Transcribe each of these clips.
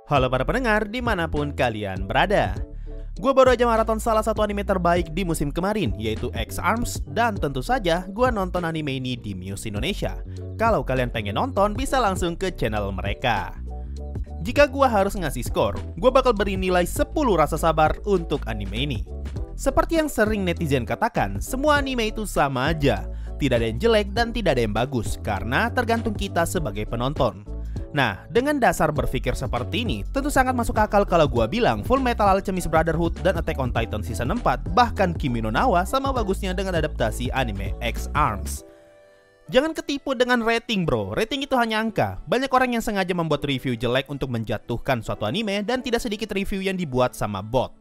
Halo para pendengar dimanapun kalian berada. Gue baru aja maraton salah satu anime terbaik di musim kemarin, yaitu X-Arms. Dan tentu saja gue nonton anime ini di Muse Indonesia. Kalau kalian pengen nonton bisa langsung ke channel mereka. Jika gue harus ngasih skor, gue bakal beri nilai 10 rasa sabar untuk anime ini. Seperti yang sering netizen katakan, semua anime itu sama aja. Tidak ada yang jelek dan tidak ada yang bagus, karena tergantung kita sebagai penonton. Nah, dengan dasar berpikir seperti ini, tentu sangat masuk akal kalau gua bilang Full Metal Alchemist Brotherhood dan Attack on Titan Season 4, bahkan Kimi no Na wa sama bagusnya dengan adaptasi anime X-Arms. Jangan ketipu dengan rating bro, rating itu hanya angka. Banyak orang yang sengaja membuat review jelek untuk menjatuhkan suatu anime dan tidak sedikit review yang dibuat sama bot.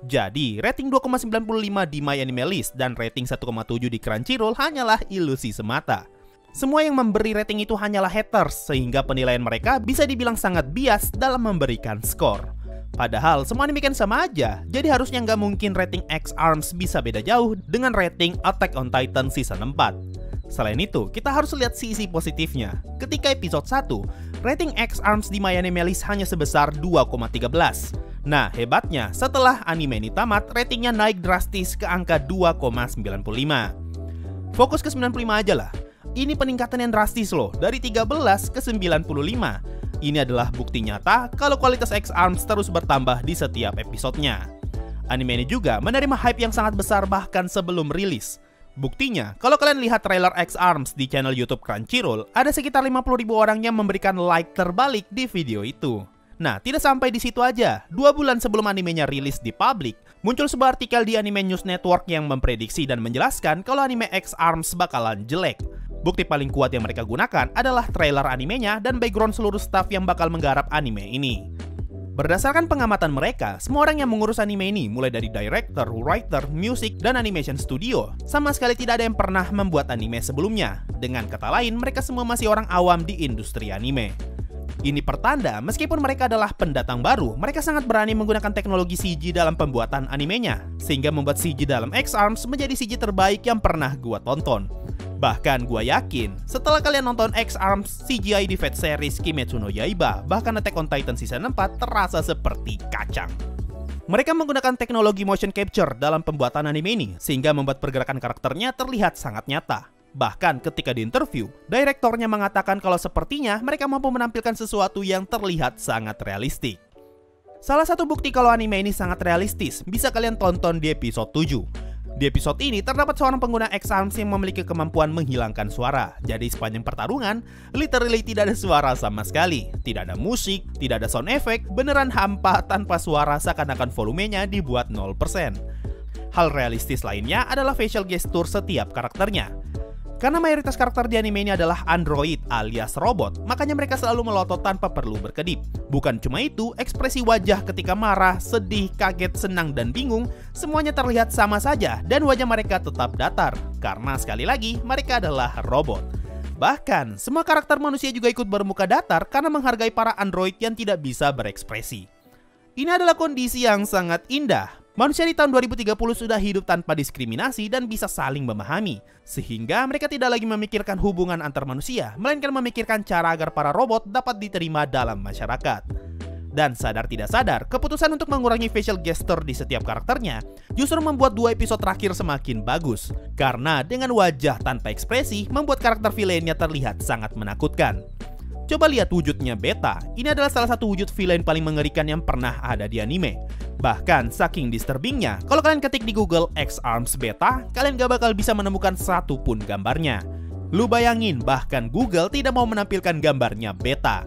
Jadi, rating 2,95 di My Anime List dan rating 1,7 di Crunchyroll hanyalah ilusi semata. Semua yang memberi rating itu hanyalah haters, sehingga penilaian mereka bisa dibilang sangat bias dalam memberikan skor. Padahal semua anime kan sama aja, jadi harusnya nggak mungkin rating X-Arms bisa beda jauh dengan rating Attack on Titan Season 4. Selain itu, kita harus lihat sisi positifnya. Ketika episode 1, rating X-Arms di My Anime List hanya sebesar 2,13. Nah, hebatnya, setelah anime ini tamat, ratingnya naik drastis ke angka 2,95. Fokus ke 95 aja lah. Ini peningkatan yang drastis loh, dari 13 ke 95. Ini adalah bukti nyata kalau kualitas X-Arms terus bertambah di setiap episodenya. Anime ini juga menerima hype yang sangat besar bahkan sebelum rilis. Buktinya, kalau kalian lihat trailer X-Arms di channel YouTube Crunchyroll, ada sekitar 50.000 orang yang memberikan like terbalik di video itu. Nah, tidak sampai di situ aja. 2 bulan sebelum animenya rilis di publik, muncul sebuah artikel di Anime News Network yang memprediksi dan menjelaskan kalau anime X-Arms bakalan jelek. Bukti paling kuat yang mereka gunakan adalah trailer animenya dan background seluruh staff yang bakal menggarap anime ini. Berdasarkan pengamatan mereka, semua orang yang mengurus anime ini, mulai dari director, writer, music, dan animation studio, sama sekali tidak ada yang pernah membuat anime sebelumnya. Dengan kata lain, mereka semua masih orang awam di industri anime. Ini pertanda, meskipun mereka adalah pendatang baru, mereka sangat berani menggunakan teknologi CG dalam pembuatan animenya, sehingga membuat CG dalam X-Arms menjadi CG terbaik yang pernah gua tonton. Bahkan gua yakin, setelah kalian nonton X-Arms, CGI di Fate series Kimetsu no Yaiba, bahkan Attack on Titan Season 4 terasa seperti kacang. Mereka menggunakan teknologi motion capture dalam pembuatan anime ini, sehingga membuat pergerakan karakternya terlihat sangat nyata. Bahkan ketika di interview, direktornya mengatakan kalau sepertinya mereka mampu menampilkan sesuatu yang terlihat sangat realistik. Salah satu bukti kalau anime ini sangat realistis bisa kalian tonton di episode 7. Di episode ini terdapat seorang pengguna X-Arms yang memiliki kemampuan menghilangkan suara. Jadi sepanjang pertarungan, literally tidak ada suara sama sekali. Tidak ada musik, tidak ada sound effect, beneran hampa tanpa suara seakan-akan volumenya dibuat 0%. Hal realistis lainnya adalah facial gesture setiap karakternya. Karena mayoritas karakter di anime ini adalah android alias robot, makanya mereka selalu melotot tanpa perlu berkedip. Bukan cuma itu, ekspresi wajah ketika marah, sedih, kaget, senang, dan bingung, semuanya terlihat sama saja dan wajah mereka tetap datar. Karena sekali lagi, mereka adalah robot. Bahkan, semua karakter manusia juga ikut bermuka datar karena menghargai para android yang tidak bisa berekspresi. Ini adalah kondisi yang sangat indah. Manusia di tahun 2030 sudah hidup tanpa diskriminasi dan bisa saling memahami, sehingga mereka tidak lagi memikirkan hubungan antar manusia, melainkan memikirkan cara agar para robot dapat diterima dalam masyarakat. Dan sadar tidak sadar, keputusan untuk mengurangi facial gesture di setiap karakternya justru membuat 2 episode terakhir semakin bagus, karena dengan wajah tanpa ekspresi membuat karakter villainnya terlihat sangat menakutkan. Coba lihat wujudnya Beta, ini adalah salah satu wujud villain paling mengerikan yang pernah ada di anime. Bahkan saking disturbingnya, kalau kalian ketik di Google X-Arms Beta, kalian gak bakal bisa menemukan satu pun gambarnya. Lu bayangin, bahkan Google tidak mau menampilkan gambarnya Beta.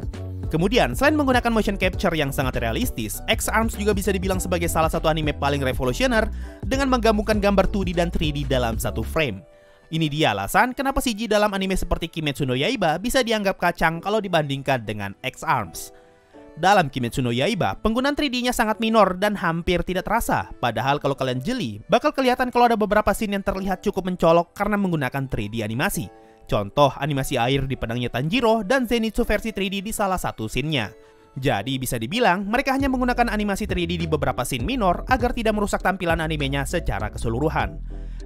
Kemudian, selain menggunakan motion capture yang sangat realistis, X-Arms juga bisa dibilang sebagai salah satu anime paling revolusioner dengan menggabungkan gambar 2D dan 3D dalam satu frame. Ini dia alasan kenapa CG dalam anime seperti Kimetsu no Yaiba bisa dianggap kacang kalau dibandingkan dengan X-Arms. Dalam Kimetsu no Yaiba, penggunaan 3D-nya sangat minor dan hampir tidak terasa. Padahal kalau kalian jeli, bakal kelihatan kalau ada beberapa scene yang terlihat cukup mencolok karena menggunakan 3D animasi. Contoh animasi air di pedangnya Tanjiro dan Zenitsu versi 3D di salah satu scene-nya. Jadi bisa dibilang mereka hanya menggunakan animasi 3D di beberapa scene minor agar tidak merusak tampilan animenya secara keseluruhan.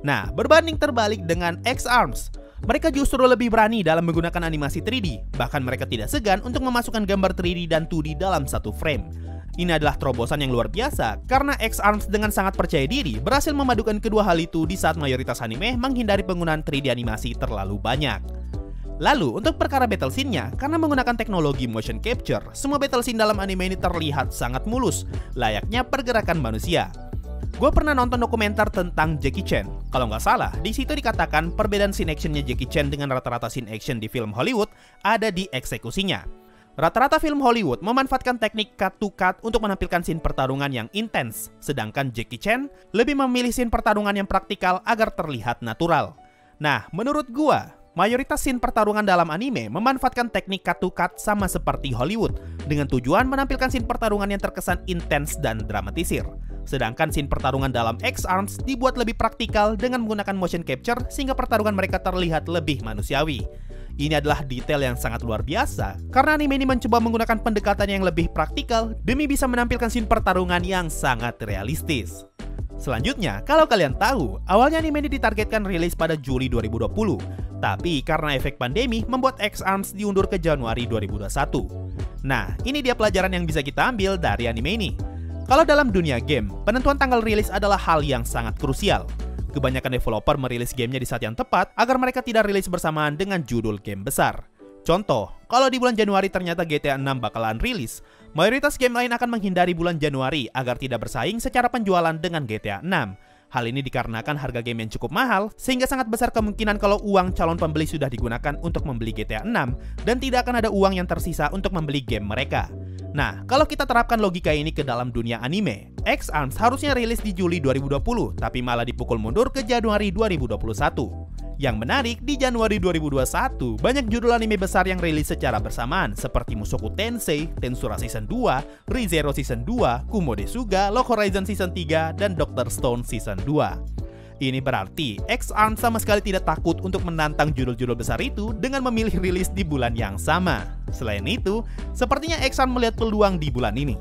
Nah, berbanding terbalik dengan X-Arms, Mereka justru lebih berani dalam menggunakan animasi 3D, bahkan mereka tidak segan untuk memasukkan gambar 3D dan 2D dalam satu frame. Ini adalah terobosan yang luar biasa, karena X-Arms dengan sangat percaya diri berhasil memadukan kedua hal itu di saat mayoritas anime menghindari penggunaan 3D animasi terlalu banyak. Lalu, untuk perkara battle scene-nya, karena menggunakan teknologi motion capture, semua battle scene dalam anime ini terlihat sangat mulus, layaknya pergerakan manusia. Gue pernah nonton dokumenter tentang Jackie Chan. Kalau nggak salah, di situ dikatakan perbedaan scene actionnya Jackie Chan dengan rata-rata scene action di film Hollywood ada di eksekusinya. Rata-rata film Hollywood memanfaatkan teknik cut to cut untuk menampilkan scene pertarungan yang intens, sedangkan Jackie Chan lebih memilih scene pertarungan yang praktikal agar terlihat natural. Nah, menurut gua, mayoritas scene pertarungan dalam anime memanfaatkan teknik cut to cut sama seperti Hollywood, dengan tujuan menampilkan scene pertarungan yang terkesan intens dan dramatisir. Sedangkan scene pertarungan dalam X-Arms dibuat lebih praktikal dengan menggunakan motion capture sehingga pertarungan mereka terlihat lebih manusiawi. Ini adalah detail yang sangat luar biasa, karena anime ini mencoba menggunakan pendekatan yang lebih praktikal demi bisa menampilkan scene pertarungan yang sangat realistis. Selanjutnya, kalau kalian tahu, awalnya anime ini ditargetkan rilis pada Juli 2020, tapi karena efek pandemi membuat X-Arms diundur ke Januari 2021. Nah, ini dia pelajaran yang bisa kita ambil dari anime ini. Kalau dalam dunia game, penentuan tanggal rilis adalah hal yang sangat krusial. Kebanyakan developer merilis gamenya di saat yang tepat agar mereka tidak rilis bersamaan dengan judul game besar. Contoh, kalau di bulan Januari ternyata GTA 6 bakalan rilis, mayoritas game lain akan menghindari bulan Januari agar tidak bersaing secara penjualan dengan GTA 6. Hal ini dikarenakan harga game yang cukup mahal, sehingga sangat besar kemungkinan kalau uang calon pembeli sudah digunakan untuk membeli GTA 6, dan tidak akan ada uang yang tersisa untuk membeli game mereka. Nah, kalau kita terapkan logika ini ke dalam dunia anime, X-Arms harusnya rilis di Juli 2020, tapi malah dipukul mundur ke Januari 2021. Yang menarik, di Januari 2021, banyak judul anime besar yang rilis secara bersamaan, seperti Mushoku Tensei, Tensura Season 2, Re:Zero Season 2, Kumo Desuga, Log Horizon Season 3, dan Dr. Stone Season 2. Ini berarti X-Arms sama sekali tidak takut untuk menantang judul-judul besar itu dengan memilih rilis di bulan yang sama. Selain itu, sepertinya X-Arms melihat peluang di bulan ini.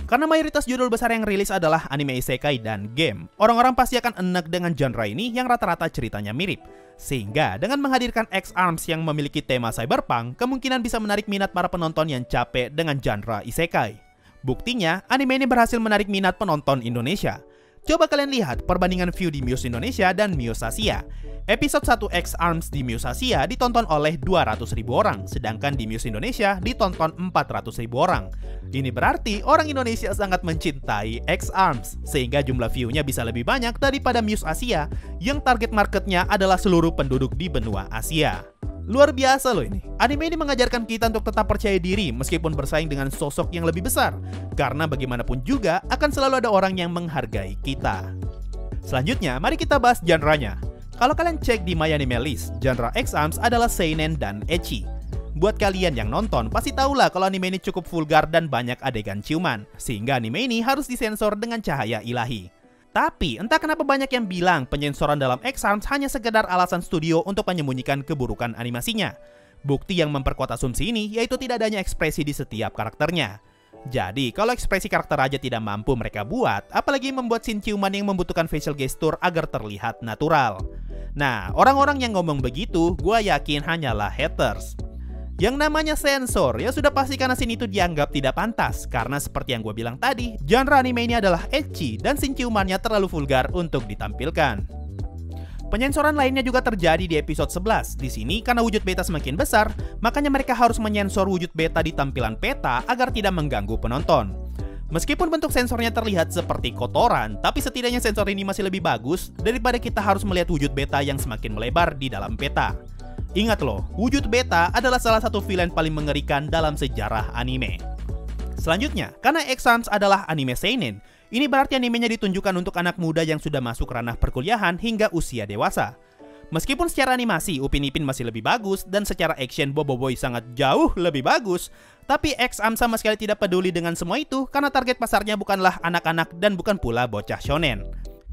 Karena mayoritas judul besar yang rilis adalah anime isekai dan game, orang-orang pasti akan enek dengan genre ini yang rata-rata ceritanya mirip. Sehingga dengan menghadirkan X-Arms yang memiliki tema cyberpunk, kemungkinan bisa menarik minat para penonton yang capek dengan genre isekai. Buktinya, anime ini berhasil menarik minat penonton Indonesia. Coba kalian lihat perbandingan view di Muse Indonesia dan Muse Asia. Episode 1 X-Arms di Muse Asia ditonton oleh 200.000 orang, sedangkan di Muse Indonesia ditonton 400.000 orang. Ini berarti orang Indonesia sangat mencintai X-Arms, sehingga jumlah view-nya bisa lebih banyak daripada Muse Asia, yang target marketnya adalah seluruh penduduk di benua Asia. Luar biasa loh ini. Anime ini mengajarkan kita untuk tetap percaya diri meskipun bersaing dengan sosok yang lebih besar. Karena bagaimanapun juga akan selalu ada orang yang menghargai kita. Selanjutnya, mari kita bahas genre-nya. Kalau kalian cek di My Anime List, genre X-Arms adalah seinen dan ecchi. Buat kalian yang nonton, pasti tahulah kalau anime ini cukup vulgar dan banyak adegan ciuman. Sehingga anime ini harus disensor dengan cahaya ilahi. Tapi, entah kenapa banyak yang bilang penyensoran dalam X-Arms hanya sekedar alasan studio untuk menyembunyikan keburukan animasinya. Bukti yang memperkuat asumsi ini yaitu tidak adanya ekspresi di setiap karakternya. Jadi, kalau ekspresi karakter aja tidak mampu mereka buat, apalagi membuat scene ciuman yang membutuhkan facial gesture agar terlihat natural. Nah, orang-orang yang ngomong begitu, gua yakin hanyalah haters. Yang namanya sensor, ya sudah pasti karena scene itu dianggap tidak pantas. Karena seperti yang gue bilang tadi, genre anime ini adalah ecchi dan scene ciumannya terlalu vulgar untuk ditampilkan. Penyensoran lainnya juga terjadi di episode 11. Di sini, karena wujud beta semakin besar, makanya mereka harus menyensor wujud beta di tampilan peta agar tidak mengganggu penonton. Meskipun bentuk sensornya terlihat seperti kotoran, tapi setidaknya sensor ini masih lebih bagus daripada kita harus melihat wujud beta yang semakin melebar di dalam peta. Ingat loh, wujud beta adalah salah satu villain paling mengerikan dalam sejarah anime. Selanjutnya, karena X-Arms adalah anime seinen, ini berarti animenya ditunjukkan untuk anak muda yang sudah masuk ranah perkuliahan hingga usia dewasa. Meskipun secara animasi Upin Ipin masih lebih bagus dan secara action Boboiboy sangat jauh lebih bagus, tapi X-Arms sama sekali tidak peduli dengan semua itu karena target pasarnya bukanlah anak-anak dan bukan pula bocah shonen.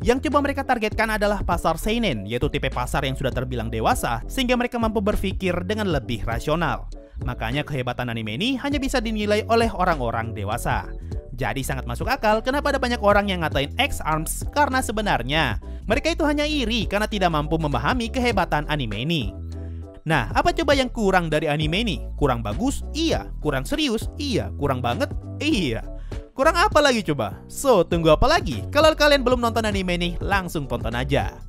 Yang coba mereka targetkan adalah pasar seinen, yaitu tipe pasar yang sudah terbilang dewasa, sehingga mereka mampu berpikir dengan lebih rasional. Makanya kehebatan anime ini hanya bisa dinilai oleh orang-orang dewasa. Jadi sangat masuk akal kenapa ada banyak orang yang ngatain X-Arms, karena sebenarnya mereka itu hanya iri karena tidak mampu memahami kehebatan anime ini. Nah, apa coba yang kurang dari anime ini? Kurang bagus? Iya. Kurang serius? Iya. Kurang banget? Iya. Kurang apa lagi coba? So, tunggu apa lagi? Kalau kalian belum nonton anime ini, langsung tonton aja.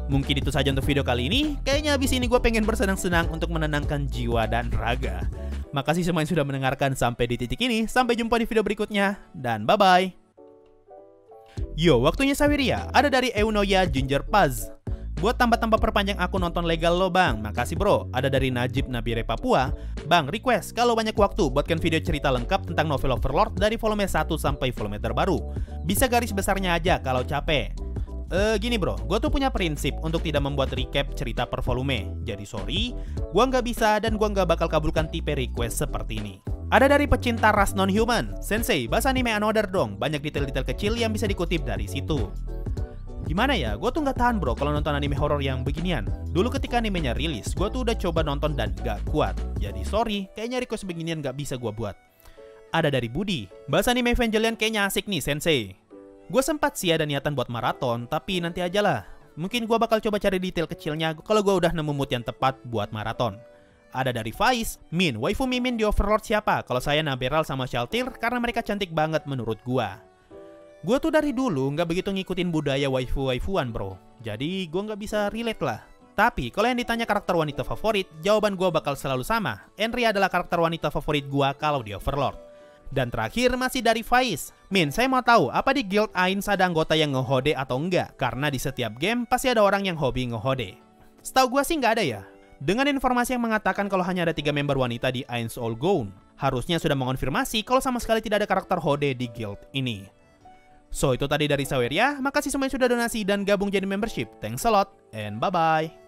Mungkin itu saja untuk video kali ini. Kayaknya abis ini gue pengen bersenang-senang untuk menenangkan jiwa dan raga. Makasih semua yang sudah mendengarkan sampai di titik ini. Sampai jumpa di video berikutnya. Dan bye-bye. Yo, waktunya Saweria. Ada dari Eunoya Ginger Paz. Buat tambah-tambah perpanjang akun nonton legal lo bang. Makasih bro. Ada dari Najib Nabire Papua. Bang, request kalau banyak waktu buatkan video cerita lengkap tentang novel Overlord dari volume 1 sampai volume terbaru. Bisa garis besarnya aja kalau capek. Gini bro, gue tuh punya prinsip untuk tidak membuat recap cerita per volume. Jadi sorry, gue nggak bisa dan gue nggak bakal kabulkan tipe request seperti ini. Ada dari pecinta ras non-human. Sensei, bahas anime Another dong. Banyak detail-detail kecil yang bisa dikutip dari situ. Gimana ya, gue tuh nggak tahan bro kalau nonton anime horor yang beginian. Dulu ketika animenya rilis, gue tuh udah coba nonton dan gak kuat. Jadi sorry, kayaknya request beginian gak bisa gue buat. Ada dari Budi. Bahas anime Evangelion kayaknya asik nih Sensei. Gue sempat sih ada niatan buat maraton, tapi nanti aja lah. Mungkin gue bakal coba cari detail kecilnya kalau gue udah nemu mood yang tepat buat maraton. Ada dari Faiz. Min, waifu Mimin di Overlord siapa? Kalau saya Naberal sama Shaltir karena mereka cantik banget menurut gue. Gue tuh dari dulu nggak begitu ngikutin budaya waifu-waifuan bro. Jadi gue nggak bisa relate lah. Tapi kalau yang ditanya karakter wanita favorit, jawaban gue bakal selalu sama. Enri adalah karakter wanita favorit gue kalau di Overlord. Dan terakhir masih dari Faiz. Min, saya mau tahu apa di Guild Ains ada anggota yang ngehode atau enggak? Karena di setiap game pasti ada orang yang hobi ngehode. Setahu gue sih nggak ada ya. Dengan informasi yang mengatakan kalau hanya ada 3 member wanita di Ains All Gone, harusnya sudah mengonfirmasi kalau sama sekali tidak ada karakter hode di guild ini. So, itu tadi dari Saweria. Makasih semua yang sudah donasi dan gabung jadi membership. Thanks a lot, and bye-bye.